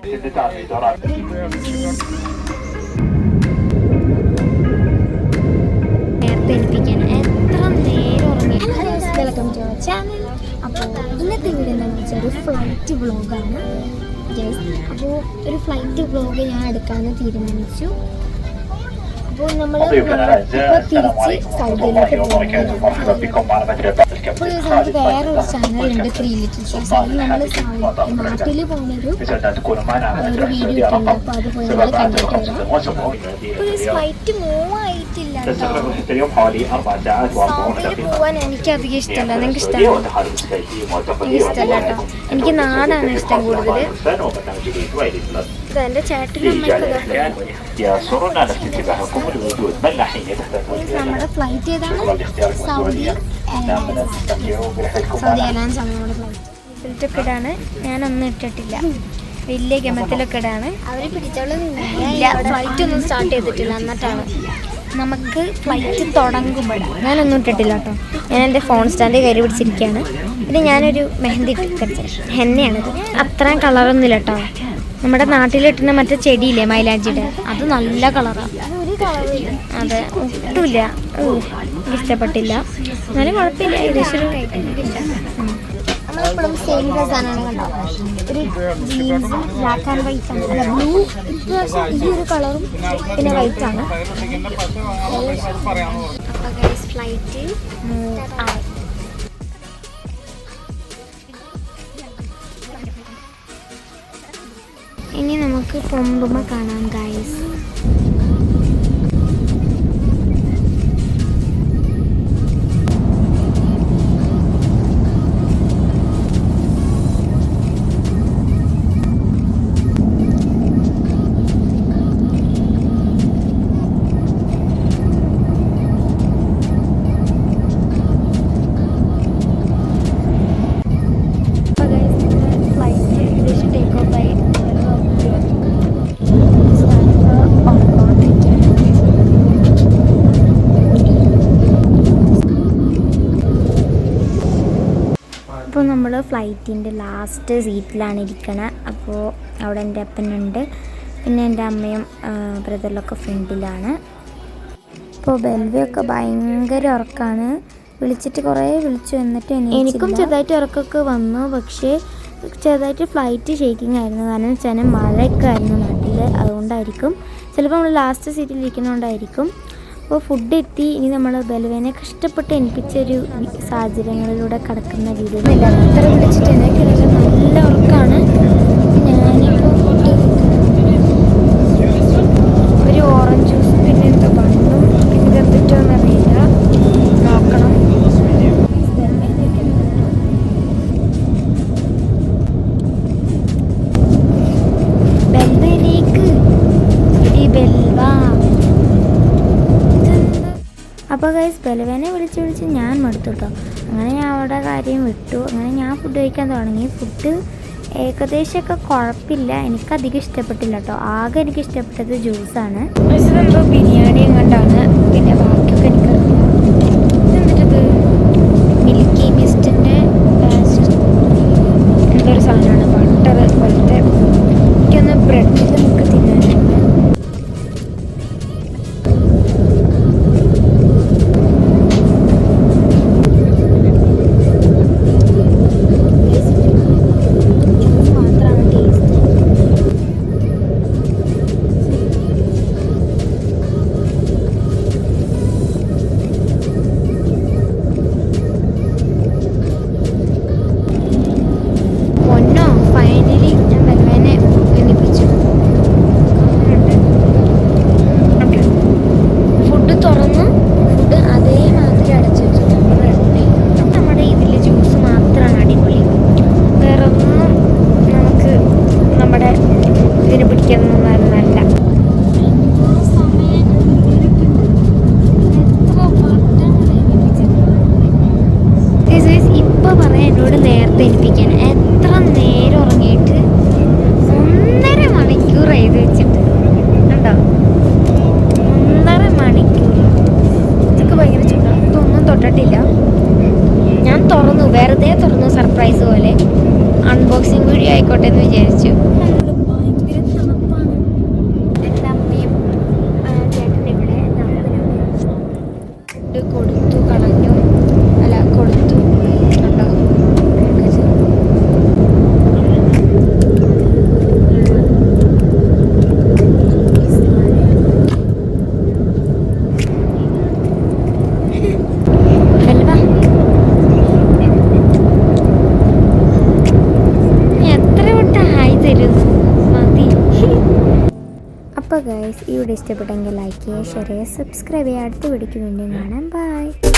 Welcome to our channel. അപ്പോൾ ഇന്നത്തെ video എന്താണെന്ന് വെച്ചാൽ ഒരു ഫ്ലൈറ്റ് വ്ളോഗാണ്. അപ്പോൾ ഒരു ഫ്ലൈറ്റ് വ്ളോഗ് ഞാൻ എടുക്കാമെന്ന് തീരുമാനിച്ചു. അപ്പോൾ നമ്മൾ ഇപ്പോൾ തിരിച്ച് സൗദിയിലേക്ക് പോകുന്നത്. അപ്പോൾ നമുക്ക് വേറൊരു ചാനലുണ്ട് 3 Little Shoes. അതിൽ നമ്മൾ നാട്ടിൽ പോകുന്നൊരു വീഡിയോ ഇട്ടുണ്ട്. അപ്പോൾ അത് പോയി നമ്മൾ കണ്ടിട്ട് വരാം. അപ്പോൾ ഈ ഫ്ലൈറ്റ് മൂവ് ആയിട്ടില്ല കേട്ടോ. സൗദിയിൽ പോകാൻ എനിക്കധികം ഇഷ്ടമല്ല. നിങ്ങൾക്ക് ഇഷ്ടമാണ്? എനിക്ക് ഇഷ്ടമല്ല കേട്ടോ. എനിക്ക് നാടാണ് ഇഷ്ടം കൂടുതൽ. എൻ്റെ ചേട്ടനും നമ്മുടെ ഫ്ലൈറ്റ് ഏതാണ്? സൗദി എയർലൈൻസ് ആണ് നമ്മുടെ ഫ്ലൈറ്റ്. ഒക്കെ ഇടാണ്. ഞാനൊന്നും ഇട്ടിട്ടില്ല. വലിയ ഗമത്തിലൊക്കെ ഇടാണ്. അവർ പിടിച്ചോളും. ഫ്ലൈറ്റ് ഒന്നും സ്റ്റാർട്ട് ചെയ്തിട്ടില്ല. എന്നിട്ടാണ് നമുക്ക് ഫ്ലൈറ്റ് തുടങ്ങുമ്പോൾ ഞാനൊന്നും ഇട്ടിട്ടില്ല കേട്ടോ. ഞാൻ എൻ്റെ ഫോൺ സ്റ്റാൻഡ് കയറി പിടിച്ചിരിക്കുകയാണ്. പിന്നെ ഞാനൊരു മെഹന്തി ഇട്ടിട്ട് ഹെന്നയാണിത്. അത്രയും കളറൊന്നുമില്ല കേട്ടോ. നമ്മുടെ നാട്ടിലിട്ടുന്ന മറ്റേ ചെടിയില്ലേ മൈലാഞ്ചിയുടെ, അത് നല്ല കളറാണ്. അതെ, ഒട്ടുമില്ല. ഇഷ്ടപ്പെട്ടില്ല. എന്നാലും കുഴപ്പമില്ല. ഏകദേശം നമ്മളെപ്പോഴും സെയിം ഡ്രസ്സാണ് കണ്ടോ. ഒരു ജീൻസും ബ്ലാക്ക് ആൻഡ് വൈറ്റ് ആണ്. അല്ല, ബ്ലൂ. ഇപ്രാവശ്യം ഈ ഒരു കളറും പിന്നെ വൈറ്റ് ആണ്. അപ്പോൾ ഗൈസ് ഫ്ലൈറ്റ് മൂവ് ആയി. ഇനി നമുക്ക് പൊമ്പുമ കാണാം ഗൈസ്. അപ്പോൾ നമ്മൾ ഫ്ലൈറ്റിൻ്റെ ലാസ്റ്റ് സീറ്റിലാണ് ഇരിക്കണത്. അപ്പോൾ അവിടെ എൻ്റെ അപ്പനുണ്ട്, പിന്നെ എൻ്റെ അമ്മയും ബ്രദറിലൊക്കെ ഫ്രണ്ടിലാണ്. അപ്പോൾ ബെൽവിയൊക്കെ ഭയങ്കര ഉറക്കമാണ്. വിളിച്ചിട്ട് കുറേ വിളിച്ചു. എന്നിട്ട് എനിക്കും ചെറുതായിട്ട് ഉറക്കമൊക്കെ വന്നു. പക്ഷേ ചെറുതായിട്ട് ഫ്ലൈറ്റ് ഷേക്കിംഗ് ആയിരുന്നു. കാരണം വെച്ചാൽ മഴയൊക്കെ ആയിരുന്നു നാട്ടിൽ. അതുകൊണ്ടായിരിക്കും. ചിലപ്പോൾ നമ്മൾ ലാസ്റ്റ് സീറ്റിൽ ഇരിക്കുന്നതുകൊണ്ടായിരിക്കും. അപ്പോൾ ഫുഡ് എത്തി. ഇനി നമ്മൾ ബെൽവേനെ കഷ്ടപ്പെട്ട് എനിപ്പിച്ചൊരു സാഹചര്യങ്ങളിലൂടെ കടക്കുന്ന വീഡിയോ. എത്ര വിളിച്ചിട്ട് എനിക്ക് നല്ല ഉറക്കമാണ്. ഞാനിപ്പോൾ ഒരു ഓറഞ്ച് ജ്യൂസും പിന്നെ എന്തോ ബണ്ണും പിന്നെ എന്തിട്ടോന്ന് അറിയില്ല. നോക്കണം. ബെൽവേലേക്ക് ഈ ബെൽവാ. അപ്പോൾ ഗൈസ് ബെൽവേനെ വിളിച്ച് ഞാൻ മടുത്തു കേട്ടോ. അങ്ങനെ ഞാൻ അവിടെ കാര്യം വിട്ടു. അങ്ങനെ ഞാൻ ഫുഡ് കഴിക്കാൻ തുടങ്ങി. ഫുഡ് ഏകദേശമൊക്കെ കുഴപ്പമില്ല. എനിക്കധികം ഇഷ്ടപ്പെട്ടില്ല കേട്ടോ. ആകെ എനിക്ക് ഇഷ്ടപ്പെട്ടത് ജ്യൂസാണ്. എന്തോ ബിരിയാണി എങ്ങോട്ടാണ്. പിന്നെ ബാക്കിയൊക്കെ എനിക്കറിയാം. എന്നിട്ടത് മിൽക്കി മിസ്റ്റിൻ്റെ എന്തൊരു സാധനമാണ്. ബട്ടർ പോലത്തെ. എനിക്കൊന്ന് ബ്രെഡിൽ നമുക്ക് തിന്നാനാണ്. വെറുതെ തുറന്നു സർപ്രൈസ് പോലെ. അൺബോക്സിങ് വീഡിയോ ആയിക്കോട്ടെ എന്ന് വിചാരിച്ചു. കൊടുത്തു കളഞ്ഞു, അല്ല കൊടുത്തു കണ്ടോ. എത്ര വട്ടം ഹായ് തരുന്നു, മതി. അപ്പോൾ ഗൈസ് ഈ വീഡിയോ ഇഷ്ടപ്പെട്ടെങ്കിൽ ലൈക്ക് ചെയ്യുക, ഷെയർ ചെയ്യുക, സബ്സ്ക്രൈബ് ചെയ്യുക. അടുത്ത വീഡിയോയ്ക്ക് വേണ്ടി കാണാം. ബൈ.